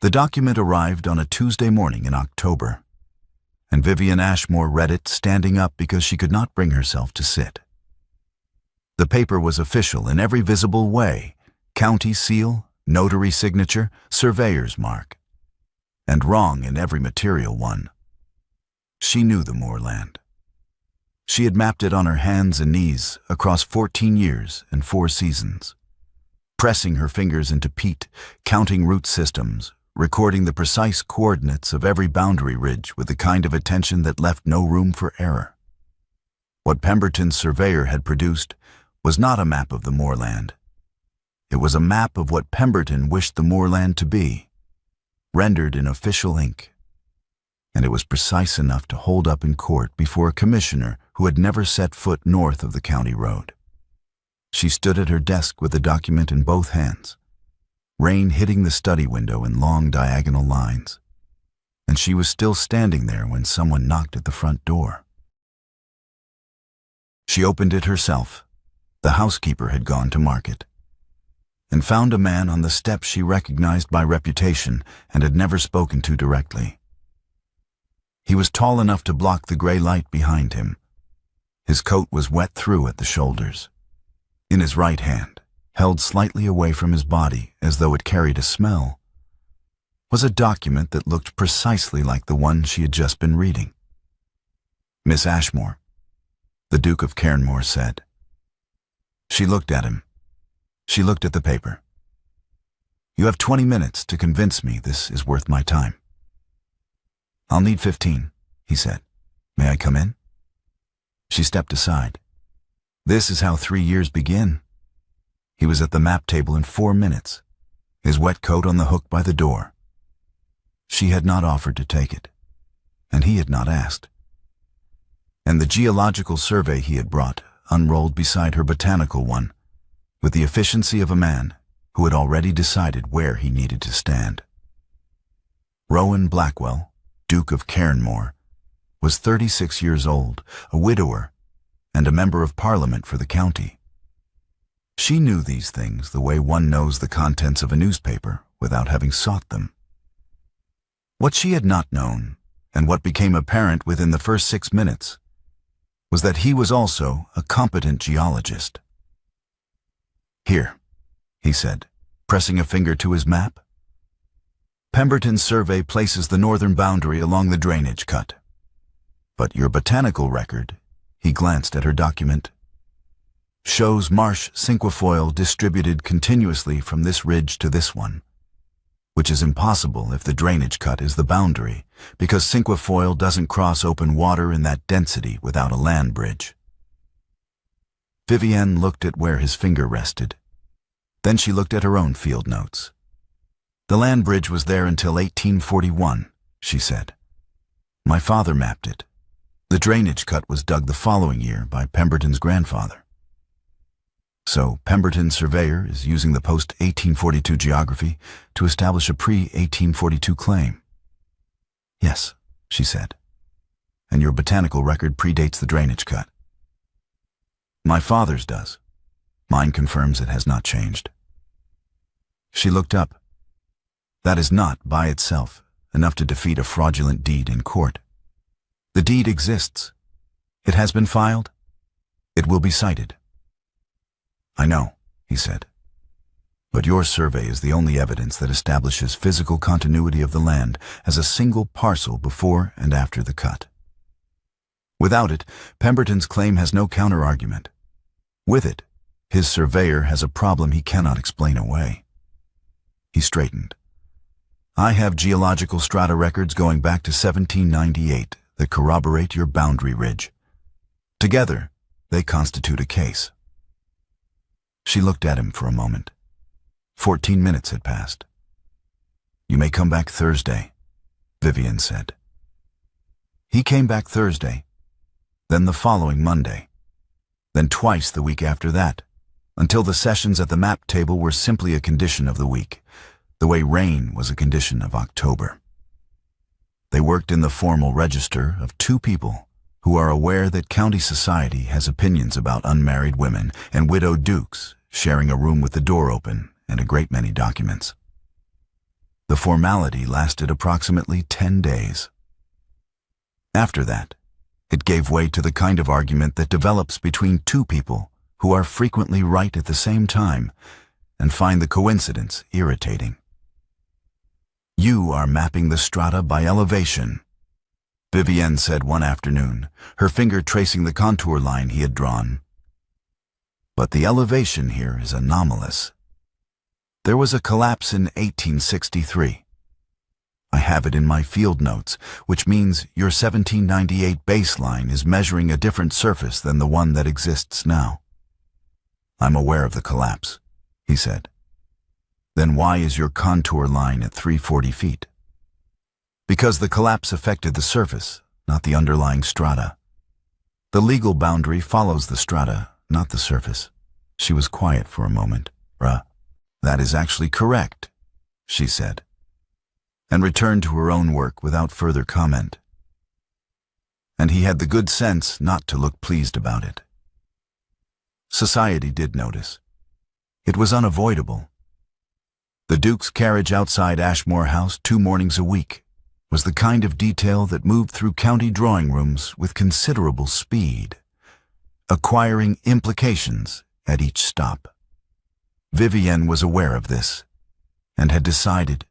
The document arrived on a Tuesday morning in October, and Vivienne Ashmore read it standing up because she could not bring herself to sit. The paper was official in every visible way: county seal, notary signature, surveyor's mark, and wrong in every material one. She knew the moorland. She had mapped it on her hands and knees across 14 years and 4 seasons, pressing her fingers into peat, counting root systems, recording the precise coordinates of every boundary ridge with the kind of attention that left no room for error. What Pemberton's surveyor had produced was not a map of the moorland. It was a map of what Pemberton wished the moorland to be, rendered in official ink. And it was precise enough to hold up in court before a commissioner who had never set foot north of the county road. She stood at her desk with the document in both hands, rain hitting the study window in long diagonal lines, and she was still standing there when someone knocked at the front door. She opened it herself. The housekeeper had gone to market, and found a man on the steps she recognized by reputation and had never spoken to directly. He was tall enough to block the gray light behind him. His coat was wet through at the shoulders. In his right hand, held slightly away from his body as though it carried a smell, was a document that looked precisely like the one she had just been reading. "Miss Ashmore," the Duke of Cairnmore said. She looked at him. She looked at the paper. "You have 20 minutes to convince me this is worth my time." "I'll need 15, he said. "May I come in?" She stepped aside. This is how 3 years begin. He was at the map table in 4 minutes, his wet coat on the hook by the door. She had not offered to take it, and he had not asked. And the geological survey he had brought unrolled beside her botanical one, with the efficiency of a man who had already decided where he needed to stand. Rowan Blackwell, Duke of Cairnmore, was 36 years old, a widower, and a member of Parliament for the county. She knew these things the way one knows the contents of a newspaper without having sought them. What she had not known, and what became apparent within the first 6 minutes, was that he was also a competent geologist. "Here," he said, pressing a finger to his map. "Pemberton's survey places the northern boundary along the drainage cut. But your botanical record," he glanced at her document, "shows marsh cinquefoil distributed continuously from this ridge to this one, which is impossible if the drainage cut is the boundary, because cinquefoil doesn't cross open water in that density without a land bridge." Vivienne looked at where his finger rested. Then she looked at her own field notes. "The land bridge was there until 1841, she said. "My father mapped it. The drainage cut was dug the following year by Pemberton's grandfather." So Pemberton's surveyor is using the post-1842 geography to establish a pre-1842 claim. "Yes," she said. "And your botanical record predates the drainage cut." "My father's does. Mine confirms it has not changed." She looked up. That is not, by itself, enough to defeat a fraudulent deed in court. The deed exists. It has been filed. It will be cited. "I know," he said. "But your survey is the only evidence that establishes physical continuity of the land as a single parcel before and after the cut. Without it, Pemberton's claim has no counter-argument. With it, his surveyor has a problem he cannot explain away." He straightened. "I have geological strata records going back to 1798 that corroborate your boundary ridge. Together, they constitute a case." She looked at him for a moment. 14 minutes had passed. "You may come back Thursday," Vivienne said. He came back Thursday, then the following Monday, then twice the week after that, until the sessions at the map table were simply a condition of the week, the way rain was a condition of October. They worked in the formal register of 2 people who are aware that county society has opinions about unmarried women and widowed dukes sharing a room with the door open and a great many documents. The formality lasted approximately 10 days. After that, it gave way to the kind of argument that develops between two people who are frequently right at the same time and find the coincidence irritating. "You are mapping the strata by elevation," Vivienne said one afternoon, her finger tracing the contour line he had drawn. "But the elevation here is anomalous. There was a collapse in 1863. I have it in my field notes, which means your 1798 baseline is measuring a different surface than the one that exists now." "I'm aware of the collapse," he said. "Then why is your contour line at 340 feet? "Because the collapse affected the surface, not the underlying strata. The legal boundary follows the strata, not the surface." She was quiet for a moment. "That is actually correct," she said, and returned to her own work without further comment. And he had the good sense not to look pleased about it. Society did notice. It was unavoidable. The Duke's carriage outside Ashmore House 2 mornings a week was the kind of detail that moved through county drawing rooms with considerable speed, acquiring implications at each stop. Vivienne was aware of this, and had decided,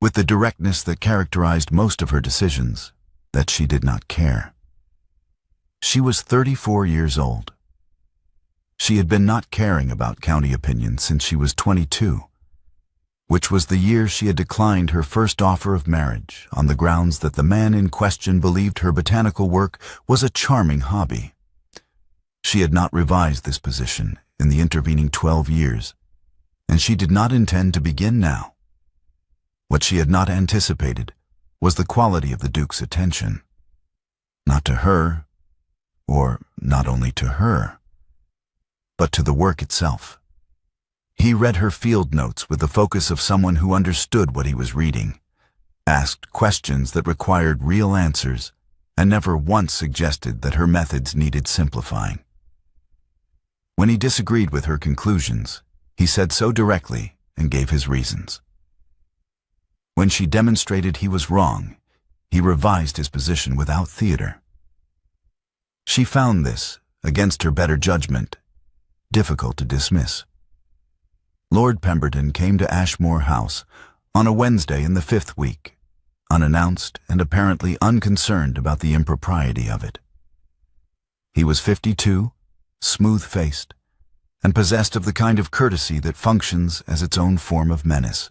with the directness that characterized most of her decisions, that she did not care. She was 34 years old. She had been not caring about county opinion since she was 22, which was the year she had declined her first offer of marriage on the grounds that the man in question believed her botanical work was a charming hobby. She had not revised this position in the intervening 12 years, and she did not intend to begin now. What she had not anticipated was the quality of the Duke's attention. Not to her, or not only to her, but to the work itself. He read her field notes with the focus of someone who understood what he was reading, asked questions that required real answers, and never once suggested that her methods needed simplifying. When he disagreed with her conclusions, he said so directly and gave his reasons. When she demonstrated he was wrong, he revised his position without theater. She found this, against her better judgment, difficult to dismiss. Lord Pemberton came to Ashmore House on a Wednesday in the 5th week, unannounced and apparently unconcerned about the impropriety of it. He was 52, smooth-faced, and possessed of the kind of courtesy that functions as its own form of menace.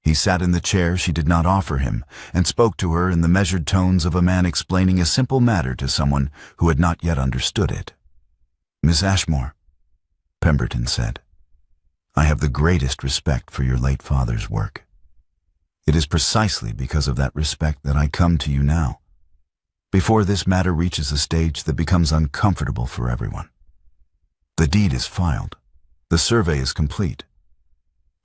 He sat in the chair she did not offer him and spoke to her in the measured tones of a man explaining a simple matter to someone who had not yet understood it. "Miss Ashmore," Pemberton said, "I have the greatest respect for your late father's work. It is precisely because of that respect that I come to you now, before this matter reaches a stage that becomes uncomfortable for everyone. The deed is filed. The survey is complete.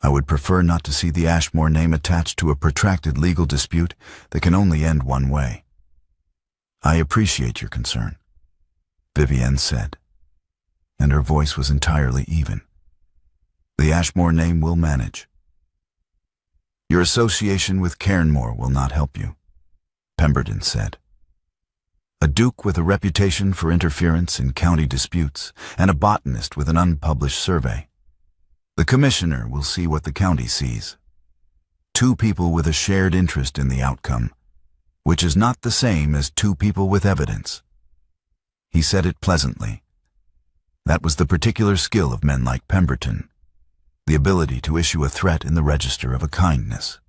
I would prefer not to see the Ashmore name attached to a protracted legal dispute that can only end one way." "I appreciate your concern," Vivienne said, and her voice was entirely even. "The Ashmore name will manage. Your association with Cairnmore will not help you," Pemberton said. "A duke with a reputation for interference in county disputes, and a botanist with an unpublished survey. The commissioner will see what the county sees. 2 people with a shared interest in the outcome, which is not the same as 2 people with evidence." He said it pleasantly. That was the particular skill of men like Pemberton, the ability to issue a threat in the register of a kindness,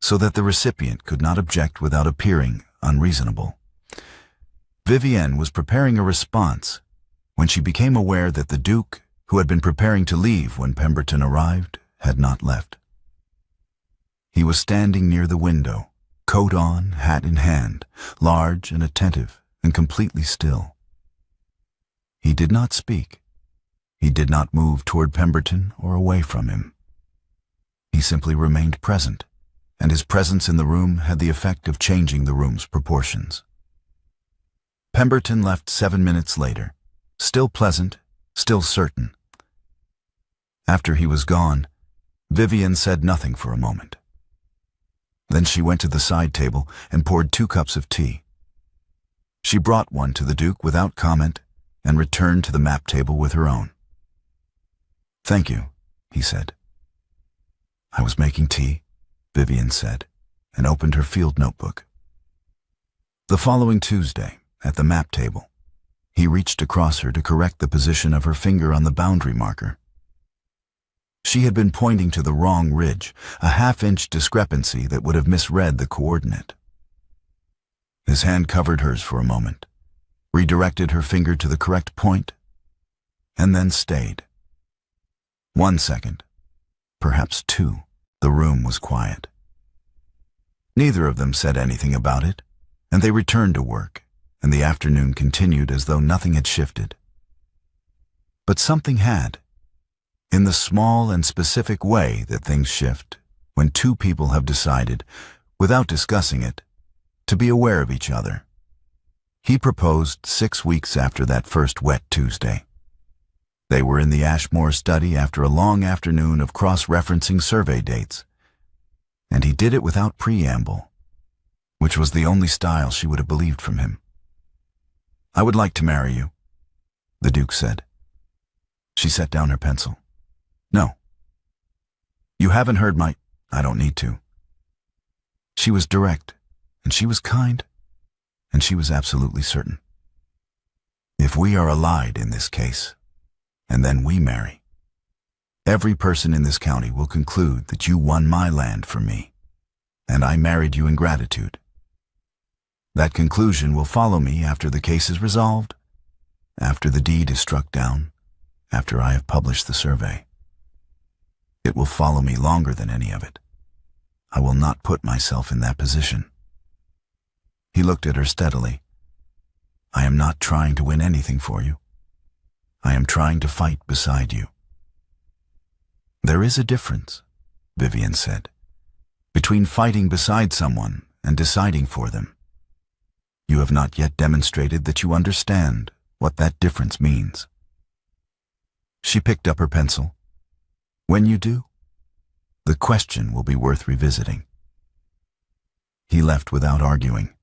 so that the recipient could not object without appearing unreasonable. Vivienne was preparing a response when she became aware that the Duke, who had been preparing to leave when Pemberton arrived, had not left. He was standing near the window, coat on, hat in hand, large and attentive and completely still. He did not speak. He did not move toward Pemberton or away from him. He simply remained present, and his presence in the room had the effect of changing the room's proportions. Pemberton left 7 minutes later, still pleasant, still certain. After he was gone, Vivienne said nothing for a moment. Then she went to the side table and poured 2 cups of tea. She brought one to the Duke without comment and returned to the map table with her own. "Thank you," he said. "I was making tea," Vivienne said, and opened her field notebook. The following Tuesday, at the map table, he reached across her to correct the position of her finger on the boundary marker. She had been pointing to the wrong ridge, a half-inch discrepancy that would have misread the coordinate. His hand covered hers for a moment, redirected her finger to the correct point, and then stayed. 1 second, perhaps 2, the room was quiet. Neither of them said anything about it, and they returned to work, and the afternoon continued as though nothing had shifted. But something had. In the small and specific way that things shift when 2 people have decided, without discussing it, to be aware of each other. He proposed 6 weeks after that first wet Tuesday. They were in the Ashmore study after a long afternoon of cross-referencing survey dates, and he did it without preamble, which was the only style she would have believed from him. "I would like to marry you," the Duke said. She set down her pencil. "No. You haven't heard my... I don't need to." She was direct, and she was kind, and she was absolutely certain. "If we are allied in this case, and then we marry, every person in this county will conclude that you won my land for me, and I married you in gratitude. That conclusion will follow me after the case is resolved, after the deed is struck down, after I have published the survey. It will follow me longer than any of it. I will not put myself in that position." He looked at her steadily. "I am not trying to win anything for you. I am trying to fight beside you." "There is a difference," Vivienne said, "between fighting beside someone and deciding for them. You have not yet demonstrated that you understand what that difference means." She picked up her pencil. "When you do, the question will be worth revisiting." He left without arguing.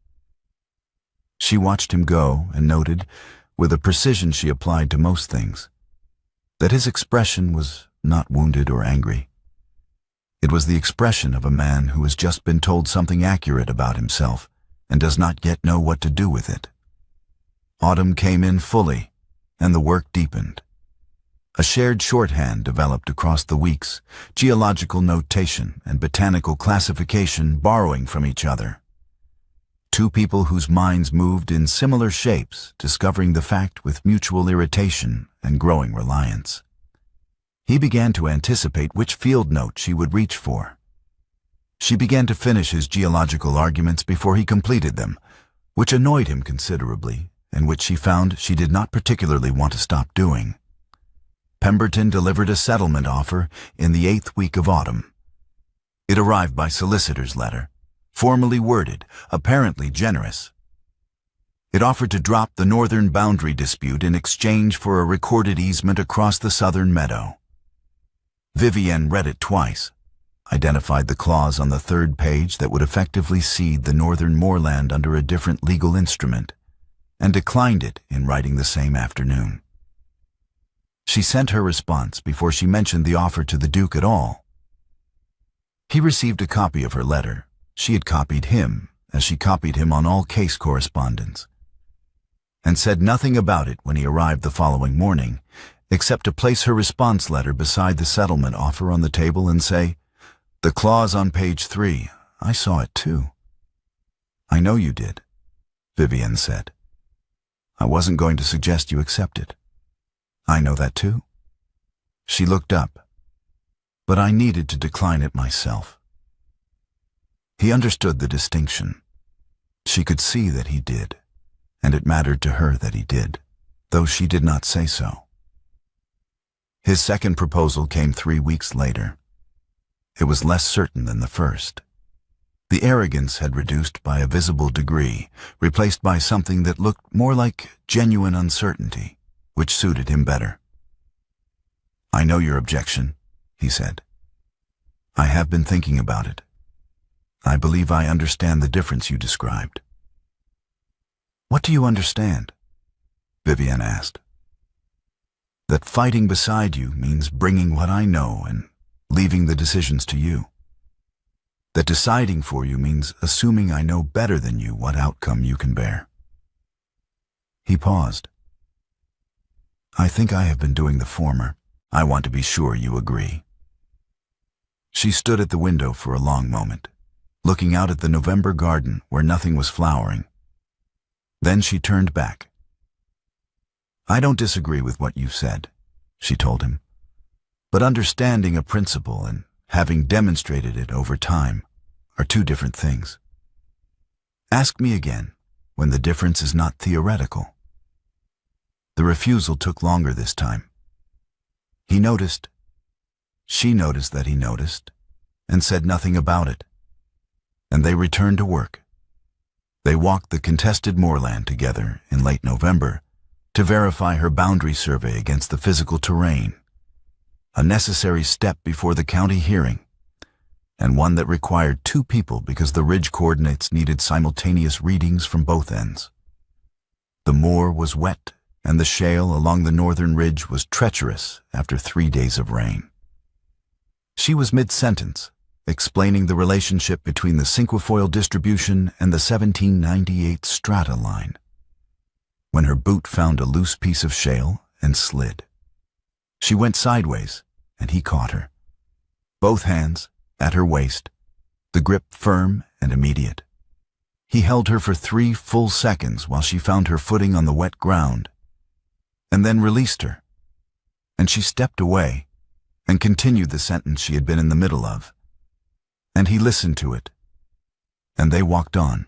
She watched him go and noted, with a precision she applied to most things, that his expression was not wounded or angry. It was the expression of a man who has just been told something accurate about himself and does not yet know what to do with it. Autumn came in fully, and the work deepened. A shared shorthand developed across the weeks, geological notation and botanical classification borrowing from each other. 2 people whose minds moved in similar shapes, discovering the fact with mutual irritation and growing reliance. He began to anticipate which field note she would reach for. She began to finish his geological arguments before he completed them, which annoyed him considerably, and which she found she did not particularly want to stop doing. Pemberton delivered a settlement offer in the 8th week of autumn. It arrived by solicitor's letter, formally worded, apparently generous. It offered to drop the northern boundary dispute in exchange for a recorded easement across the southern meadow. Vivienne read it twice, identified the clause on the 3rd page that would effectively cede the northern moorland under a different legal instrument, and declined it in writing the same afternoon. She sent her response before she mentioned the offer to the Duke at all. He received a copy of her letter. She had copied him, as she copied him on all case correspondence, and said nothing about it when he arrived the following morning, except to place her response letter beside the settlement offer on the table and say, "The clause on page 3, I saw it too." "I know you did," Vivienne said. "I wasn't going to suggest you accept it. I know that too." She looked up, but I needed to decline it myself. He understood the distinction. She could see that he did, and it mattered to her that he did, though she did not say so. His second proposal came 3 weeks later. It was less certain than the first. The arrogance had reduced by a visible degree, replaced by something that looked more like genuine uncertainty, which suited him better. "I know your objection," he said. "I have been thinking about it. I believe I understand the difference you described. What do you understand? Vivienne asked. That fighting beside you means bringing what I know and leaving the decisions to you. That deciding for you means assuming I know better than you what outcome you can bear. He paused. I think I have been doing the former. I want to be sure you agree. She stood at the window for a long moment, looking out at the November garden where nothing was flowering. Then she turned back. I don't disagree with what you've said, she told him. But understanding a principle and having demonstrated it over time are two different things. Ask me again when the difference is not theoretical. The refusal took longer this time. He noticed. She noticed that he noticed and said nothing about it. And they returned to work. They walked the contested moorland together in late November to verify her boundary survey against the physical terrain, a necessary step before the county hearing, and one that required two people because the ridge coordinates needed simultaneous readings from both ends. The moor was wet, and the shale along the northern ridge was treacherous after 3 days of rain. She was mid-sentence, explaining the relationship between the cinquefoil distribution and the 1798 strata line, when her boot found a loose piece of shale and slid. She went sideways, and he caught her. Both hands, at her waist, the grip firm and immediate. He held her for 3 full seconds while she found her footing on the wet ground, and then released her, and she stepped away and continued the sentence she had been in the middle of. And he listened to it, and they walked on.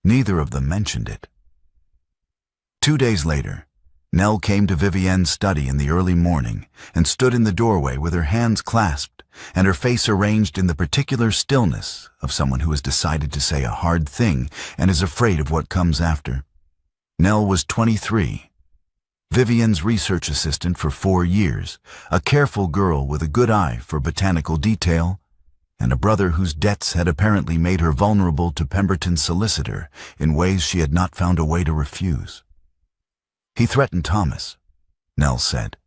Neither of them mentioned it. 2 days later, Nell came to Vivienne's study in the early morning and stood in the doorway with her hands clasped and her face arranged in the particular stillness of someone who has decided to say a hard thing and is afraid of what comes after. Nell was 23, Vivienne's research assistant for 4 years, a careful girl with a good eye for botanical detail, and a brother whose debts had apparently made her vulnerable to Pemberton's solicitor in ways she had not found a way to refuse. He threatened Thomas, Nell said.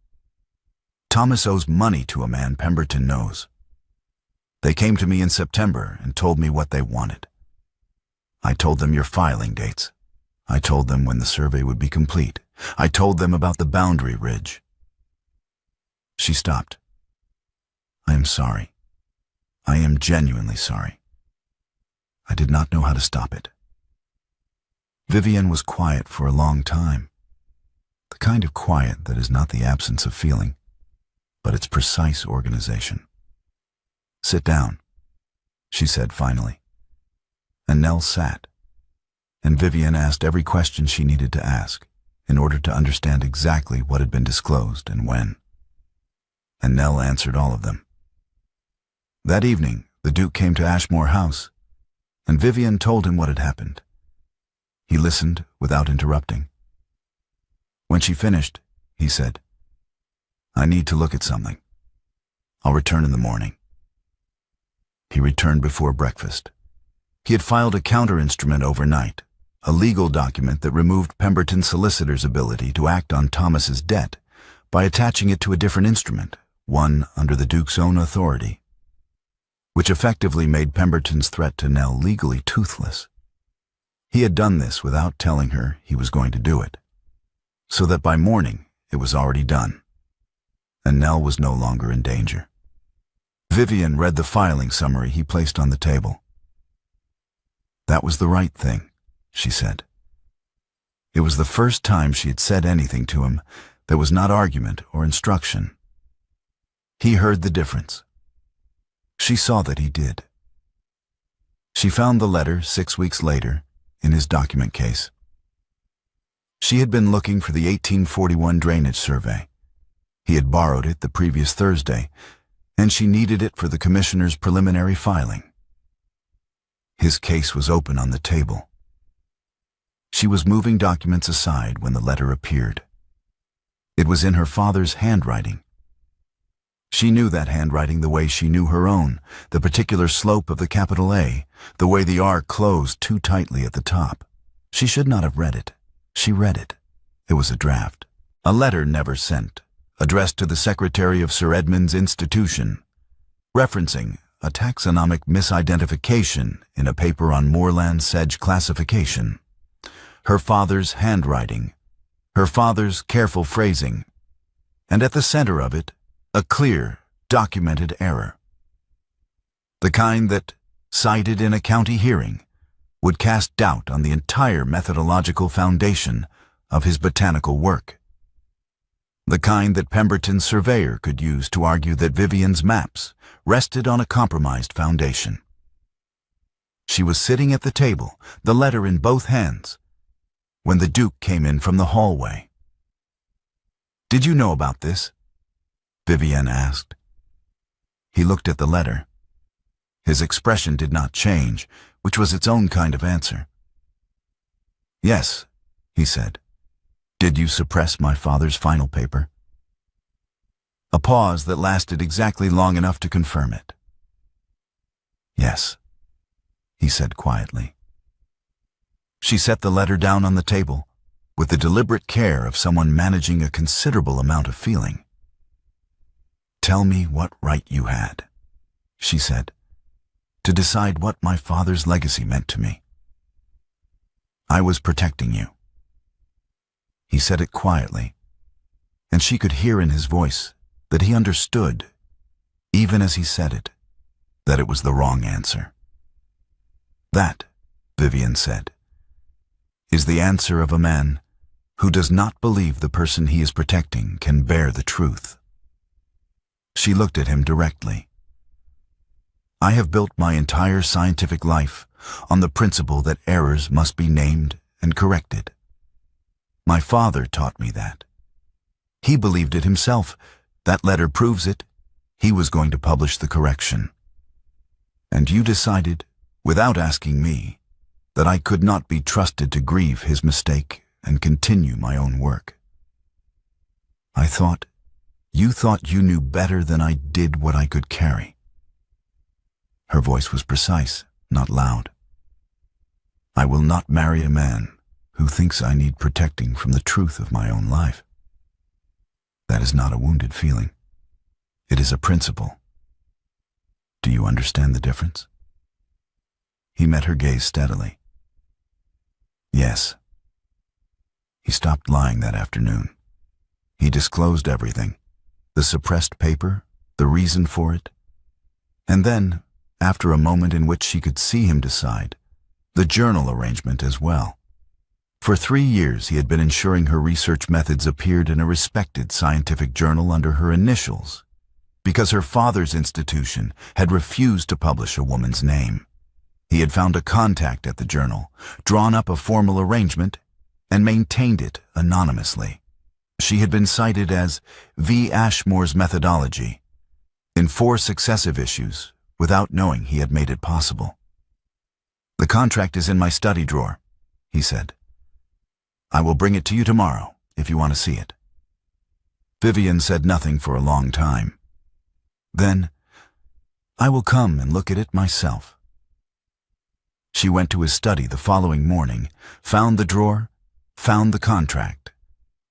Thomas owes money to a man Pemberton knows. They came to me in September and told me what they wanted. I told them your filing dates. I told them when the survey would be complete. I told them about the boundary ridge. She stopped. I am sorry. I am genuinely sorry. I did not know how to stop it. Vivienne was quiet for a long time. The kind of quiet that is not the absence of feeling, but its precise organization. Sit down, she said finally. And Nell sat, and Vivienne asked every question she needed to ask in order to understand exactly what had been disclosed and when. And Nell answered all of them. That evening, the Duke came to Ashmore House, and Vivienne told him what had happened. He listened without interrupting. When she finished, he said, I need to look at something. I'll return in the morning. He returned before breakfast. He had filed a counter-instrument overnight, a legal document that removed Pemberton's solicitor's ability to act on Thomas's debt by attaching it to a different instrument, one under the Duke's own authority, which effectively made Pemberton's threat to Nell legally toothless. He had done this without telling her he was going to do it, so that by morning it was already done, and Nell was no longer in danger. Vivienne read the filing summary he placed on the table. That was the right thing, she said. It was the first time she had said anything to him that was not argument or instruction. He heard the difference. She saw that he did. She found the letter 6 weeks later in his document case. She had been looking for the 1841 drainage survey. He had borrowed it the previous Thursday, and she needed it for the commissioner's preliminary filing. His case was open on the table. She was moving documents aside when the letter appeared. It was in her father's handwriting. She knew that handwriting the way she knew her own, the particular slope of the capital A, the way the R closed too tightly at the top. She should not have read it. She read it. It was a draft. A letter never sent, addressed to the secretary of Sir Edmund's institution, referencing a taxonomic misidentification in a paper on moorland sedge classification. Her father's handwriting, her father's careful phrasing, and at the center of it, a clear, documented error. The kind that, cited in a county hearing, would cast doubt on the entire methodological foundation of his botanical work. The kind that Pemberton's surveyor could use to argue that Vivienne's maps rested on a compromised foundation. She was sitting at the table, the letter in both hands, when the Duke came in from the hallway. "Did you know about this?" Vivienne asked. He looked at the letter. His expression did not change, which was its own kind of answer. "Yes," he said. "Did you suppress my father's final paper?" A pause that lasted exactly long enough to confirm it. "Yes," he said quietly. She set the letter down on the table, with the deliberate care of someone managing a considerable amount of feeling. "Tell me what right you had," she said, "to decide what my father's legacy meant to me. I was protecting you." He said it quietly, and she could hear in his voice that he understood, even as he said it, that it was the wrong answer. "That," Vivienne said, "is the answer of a man who does not believe the person he is protecting can bear the truth." She looked at him directly. "I have built my entire scientific life on the principle that errors must be named and corrected. My father taught me that. He believed it himself. That letter proves it. He was going to publish the correction. And you decided, without asking me, that I could not be trusted to grieve his mistake and continue my own work. You thought you knew better than I did what I could carry." Her voice was precise, not loud. "I will not marry a man who thinks I need protecting from the truth of my own life. That is not a wounded feeling. It is a principle. Do you understand the difference?" He met her gaze steadily. "Yes." He stopped lying that afternoon. He disclosed everything, the suppressed paper, the reason for it, and then, after a moment in which she could see him decide, the journal arrangement as well. For 3 years he had been ensuring her research methods appeared in a respected scientific journal under her initials, because her father's institution had refused to publish a woman's name. He had found a contact at the journal, drawn up a formal arrangement, and maintained it anonymously. She had been cited as V. Ashmore's methodology in 4 successive issues without knowing he had made it possible. "The contract is in my study drawer," he said. "I will bring it to you tomorrow if you want to see it." Vivienne said nothing for a long time. Then, "I will come and look at it myself." She went to his study the following morning, found the drawer, found the contract,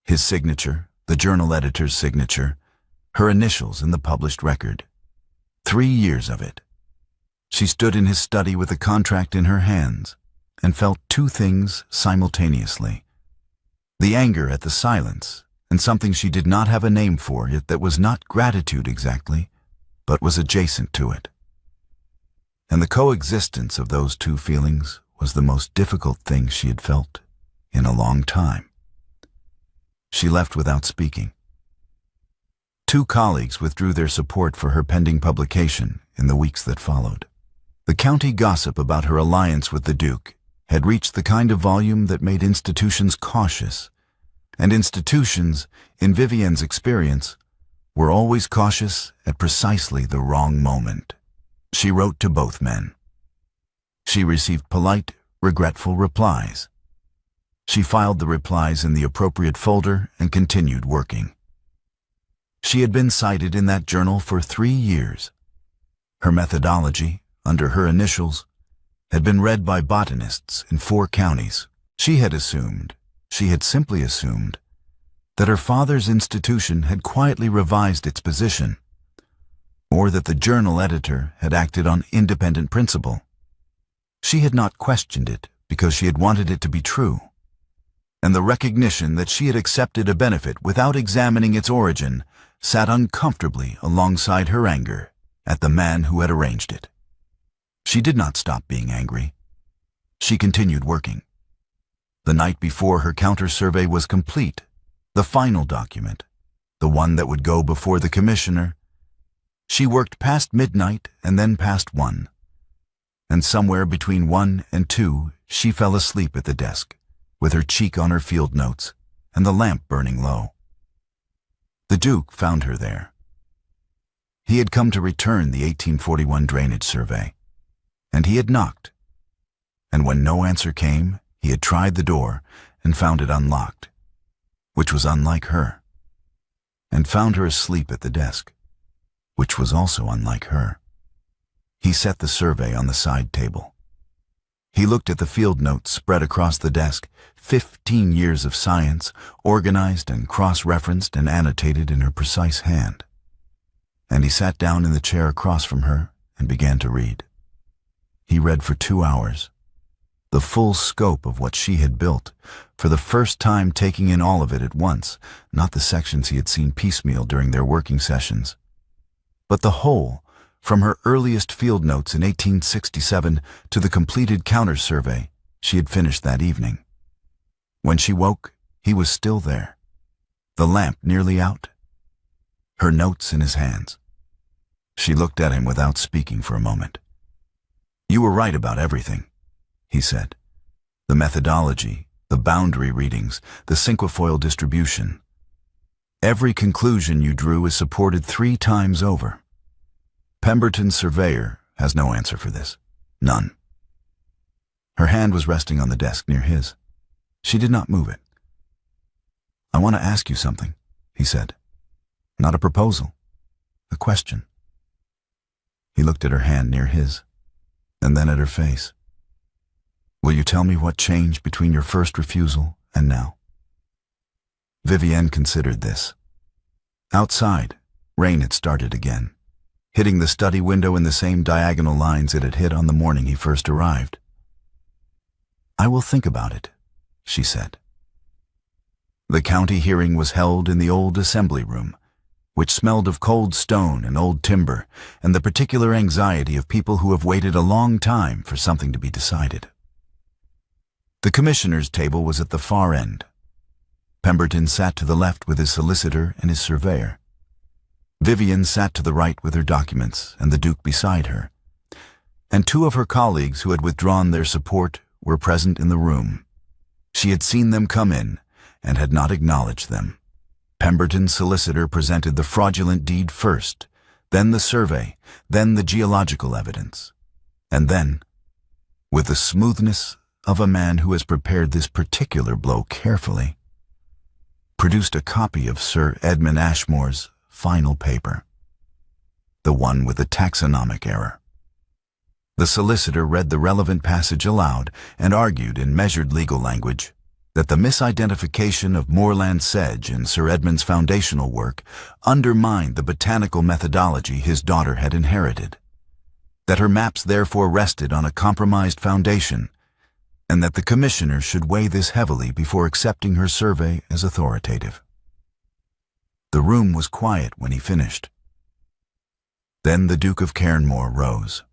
his signature, the journal editor's signature, her initials in the published record. 3 years of it. She stood in his study with the contract in her hands and felt 2 things simultaneously. The anger at the silence and something she did not have a name for, yet that was not gratitude exactly, but was adjacent to it. And the coexistence of those 2 feelings was the most difficult thing she had felt in a long time. She left without speaking. 2 colleagues withdrew their support for her pending publication in the weeks that followed. The county gossip about her alliance with the Duke had reached the kind of volume that made institutions cautious, and institutions, in Vivienne's experience, were always cautious at precisely the wrong moment. She wrote to both men. She received polite, regretful replies. She filed the replies in the appropriate folder and continued working. She had been cited in that journal for 3 years. Her methodology, under her initials, had been read by botanists in 4 counties. She had simply assumed, that her father's institution had quietly revised its position, or that the journal editor had acted on independent principle. She had not questioned it because she had wanted it to be true, and the recognition that she had accepted a benefit without examining its origin sat uncomfortably alongside her anger at the man who had arranged it. She did not stop being angry. She continued working. The night before her counter-survey was complete, the final document, the one that would go before the commissioner, she worked past midnight and then past 1. And somewhere between 1 and 2, she fell asleep at the desk, with her cheek on her field notes and the lamp burning low. The Duke found her there. He had come to return the 1841 drainage survey, and he had knocked. And when no answer came, he had tried the door and found it unlocked, which was unlike her, and found her asleep at the desk, which was also unlike her. He set the survey on the side table. He looked at the field notes spread across the desk, 15 years of science, organized and cross-referenced and annotated in her precise hand. And he sat down in the chair across from her and began to read. He read for 2 hours, the full scope of what she had built, for the first time taking in all of it at once, not the sections he had seen piecemeal during their working sessions, but the whole, from her earliest field notes in 1867 to the completed counter-survey she had finished that evening. When she woke, he was still there, the lamp nearly out, her notes in his hands. She looked at him without speaking for a moment. "You were right about everything," he said. "The methodology, the boundary readings, the cinquefoil distribution. Every conclusion you drew is supported 3 times over. Pemberton's surveyor has no answer for this. None." Her hand was resting on the desk near his. She did not move it. "I want to ask you something," he said. "Not a proposal, a question." He looked at her hand near his, and then at her face. "Will you tell me what changed between your first refusal and now?" Vivienne considered this. Outside, rain had started again, hitting the study window in the same diagonal lines it had hit on the morning he first arrived. "I will think about it," she said. The county hearing was held in the old assembly room, which smelled of cold stone and old timber, and the particular anxiety of people who have waited a long time for something to be decided. The commissioner's table was at the far end. Pemberton sat to the left with his solicitor and his surveyor. Vivienne sat to the right with her documents and the Duke beside her, and 2 of her colleagues who had withdrawn their support were present in the room. She had seen them come in and had not acknowledged them. Pemberton's solicitor presented the fraudulent deed first, then the survey, then the geological evidence, and then, with the smoothness of a man who has prepared this particular blow carefully, produced a copy of Sir Edmund Ashmore's final paper, the one with the taxonomic error. The solicitor read the relevant passage aloud and argued in measured legal language that the misidentification of moorland sedge in Sir Edmund's foundational work undermined the botanical methodology his daughter had inherited, that her maps therefore rested on a compromised foundation, and that the commissioner should weigh this heavily before accepting her survey as authoritative. The room was quiet when he finished. Then the Duke of Cairnmore rose.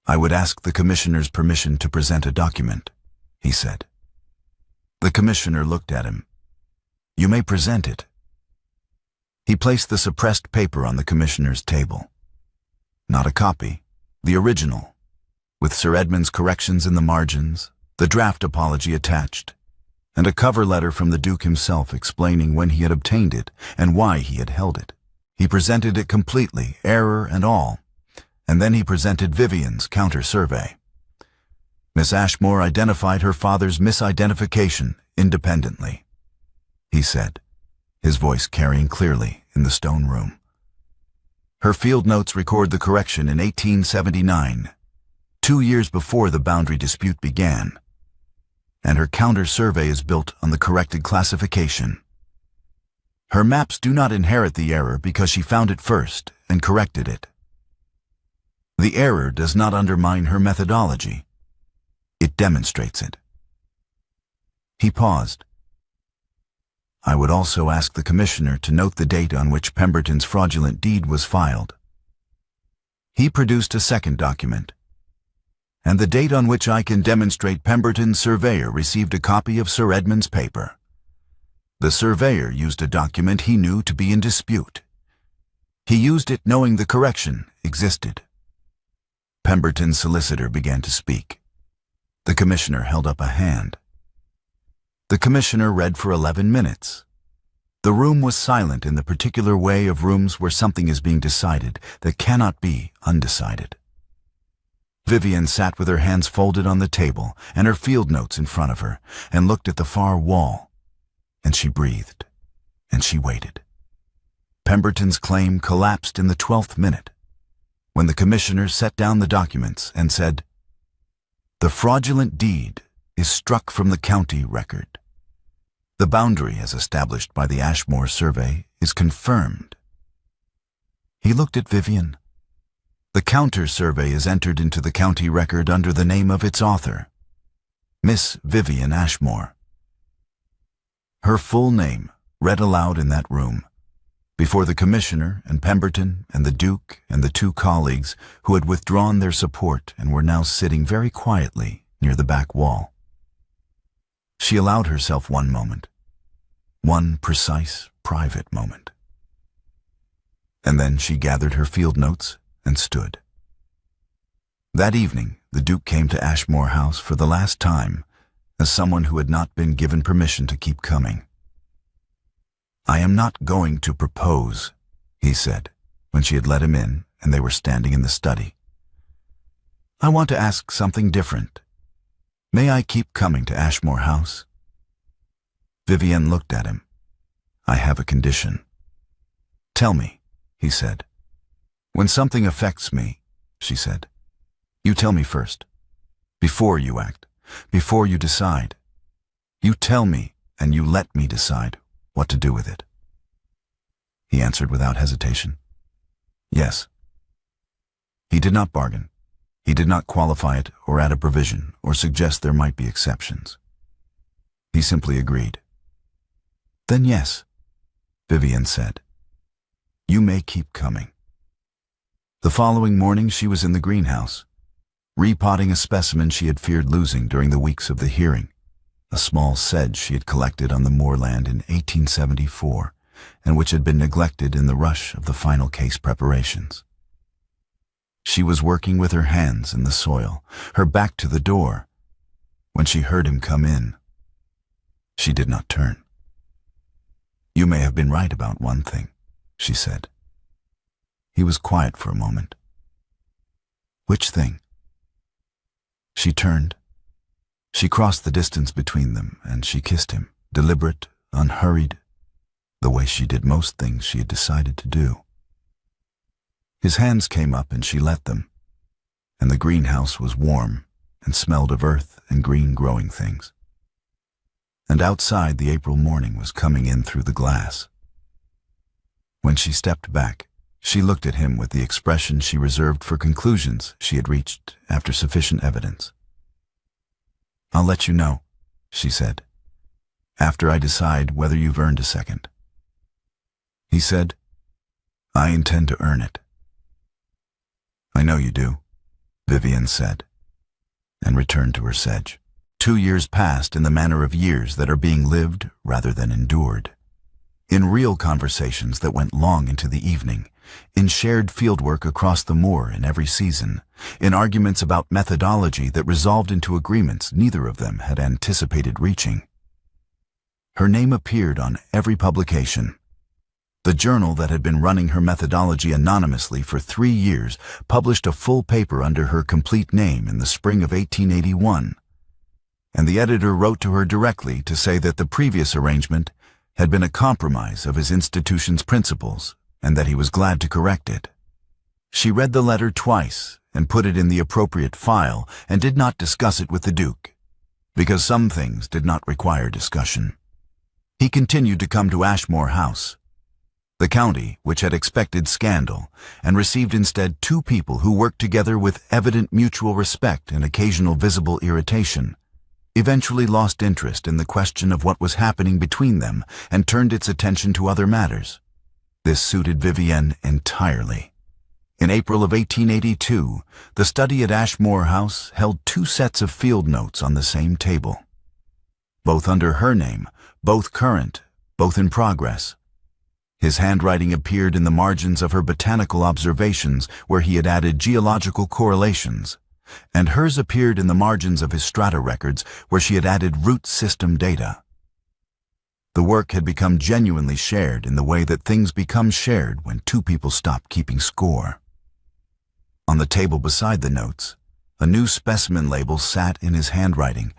"I would ask the commissioner's permission to present a document," he said. The commissioner looked at him. "You may present it." He placed the suppressed paper on the commissioner's table. Not a copy, the original, with Sir Edmund's corrections in the margins, the draft apology attached, and a cover letter from the Duke himself explaining when he had obtained it and why he had held it. He presented it completely, error and all, and then he presented Vivienne's counter-survey. Miss Ashmore identified her father's misidentification independently. He said, his voice carrying clearly in the stone room. Her field notes record the correction in 1879, 2 years before the boundary dispute began, and her counter-survey is built on the corrected classification. Her maps do not inherit the error because she found it first and corrected it. The error does not undermine her methodology. It demonstrates it. He paused. I would also ask the commissioner to note the date on which Pemberton's fraudulent deed was filed. He produced a second document, and the date on which I can demonstrate Pemberton's surveyor received a copy of Sir Edmund's paper. The surveyor used a document he knew to be in dispute. He used it knowing the correction existed. Pemberton's solicitor began to speak. The commissioner held up a hand. The commissioner read for 11 minutes. The room was silent in the particular way of rooms where something is being decided that cannot be undecided. Vivienne sat with her hands folded on the table and her field notes in front of her and looked at the far wall. And she breathed, and she waited. Pemberton's claim collapsed in the 12th minute, when the commissioner set down the documents and said, "The fraudulent deed is struck from the county record. The boundary as established by the Ashmore survey is confirmed." He looked at Vivienne. The counter-survey is entered into the county record under the name of its author, Miss Vivienne Ashmore. Her full name read aloud in that room, before the commissioner and Pemberton and the Duke and the 2 colleagues who had withdrawn their support and were now sitting very quietly near the back wall. She allowed herself one moment, one precise, private moment. And then she gathered her field notes and stood. That evening, the Duke came to Ashmore House for the last time as someone who had not been given permission to keep coming. "I am not going to propose," he said, when she had let him in and they were standing in the study. "I want to ask something different. May I keep coming to Ashmore House?" Vivienne looked at him. "I have a condition." "Tell me," he said. "When something affects me," she said, "you tell me first. Before you act, before you decide. You tell me and you let me decide what to do with it." He answered without hesitation, "Yes." He did not bargain. He did not qualify it or add a provision or suggest there might be exceptions. He simply agreed. "Then yes," Vivienne said. "You may keep coming." The following morning she was in the greenhouse, repotting a specimen she had feared losing during the weeks of the hearing, a small sedge she had collected on the moorland in 1874 and which had been neglected in the rush of the final case preparations. She was working with her hands in the soil, her back to the door, when she heard him come in. She did not turn. "You may have been right about one thing," she said. He was quiet for a moment. "Which thing?" She turned. She crossed the distance between them, and she kissed him, deliberate, unhurried, the way she did most things she had decided to do. His hands came up and she let them, and the greenhouse was warm and smelled of earth and green growing things. And outside the April morning was coming in through the glass. When she stepped back, she looked at him with the expression she reserved for conclusions she had reached after sufficient evidence. "I'll let you know," she said, "after I decide whether you've earned a second." He said, "I intend to earn it." "I know you do," Vivienne said, and returned to her sedge. 2 years passed in the manner of years that are being lived rather than endured. In real conversations that went long into the evening, in shared fieldwork across the moor in every season, in arguments about methodology that resolved into agreements neither of them had anticipated reaching. Her name appeared on every publication. The journal that had been running her methodology anonymously for 3 years published a full paper under her complete name in the spring of 1881, and the editor wrote to her directly to say that the previous arrangement had been a compromise of his institution's principles, and that he was glad to correct it. She read the letter twice and put it in the appropriate file and did not discuss it with the Duke, because some things did not require discussion. He continued to come to Ashmore House. The county, which had expected scandal and received instead two people who worked together with evident mutual respect and occasional visible irritation, eventually lost interest in the question of what was happening between them and turned its attention to other matters. This suited Vivienne entirely. In April of 1882, the study at Ashmore House held two sets of field notes on the same table. Both under her name, both current, both in progress. His handwriting appeared in the margins of her botanical observations where he had added geological correlations, and hers appeared in the margins of his strata records where she had added root system data. The work had become genuinely shared in the way that things become shared when two people stop keeping score. On the table beside the notes, a new specimen label sat in his handwriting,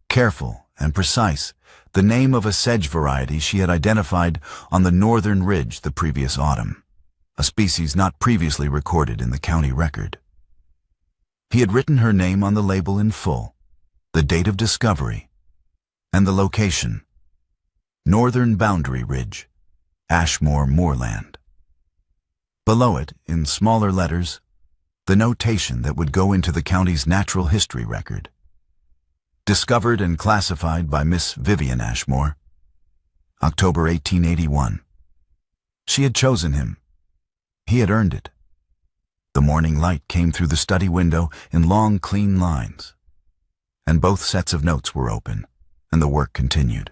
careful and precise, the name of a sedge variety she had identified on the northern ridge the previous autumn, a species not previously recorded in the county record. He had written her name on the label in full, the date of discovery, and the location: Northern Boundary Ridge, Ashmore Moorland. Below it, in smaller letters, the notation that would go into the county's natural history record. Discovered and classified by Miss Vivienne Ashmore, October 1881. She had chosen him. He had earned it. The morning light came through the study window in long, clean lines, and both sets of notes were open, and the work continued.